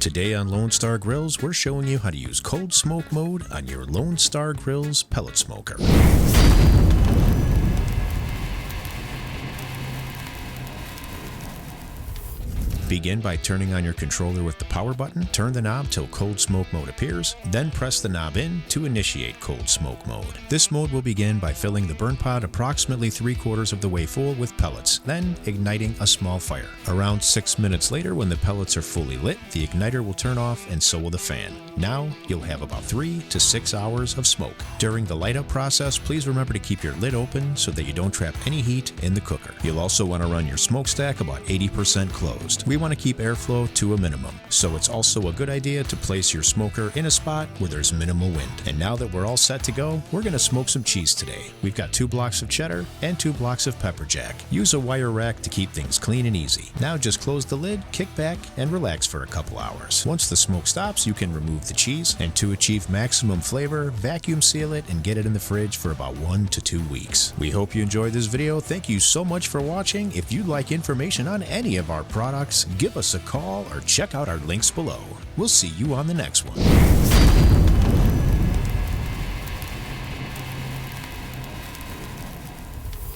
Today on Lone Star Grills, we're showing you how to use cold smoke mode on your Lone Star Grillz pellet smoker. Begin by turning on your controller with the power button, turn the knob till cold smoke mode appears, then press the knob in to initiate cold smoke mode. This mode will begin by filling the burn pot approximately 3/4 of the way full with pellets, then igniting a small fire. Around 6 minutes later, when the pellets are fully lit, the igniter will turn off and so will the fan. Now you'll have about 3 to 6 hours of smoke. During the light up process, please remember to keep your lid open so that you don't trap any heat in the cooker. You'll also want to run your smokestack about 80% closed. We want to keep airflow to a minimum, so it's also a good idea to place your smoker in a spot where there's minimal wind. And now that we're all set to go, we're going to smoke some cheese today. We've got 2 blocks of cheddar and 2 blocks of pepper jack. Use a wire rack to keep things clean and easy. Now just close the lid, kick back, and relax for a couple hours. Once the smoke stops, you can remove the cheese, and to achieve maximum flavor, vacuum seal it and get it in the fridge for about 1 to 2 weeks. We hope you enjoyed this video. Thank you so much for watching. If you'd like information on any of our products, give us a call or check out our links below. We'll see you on the next one.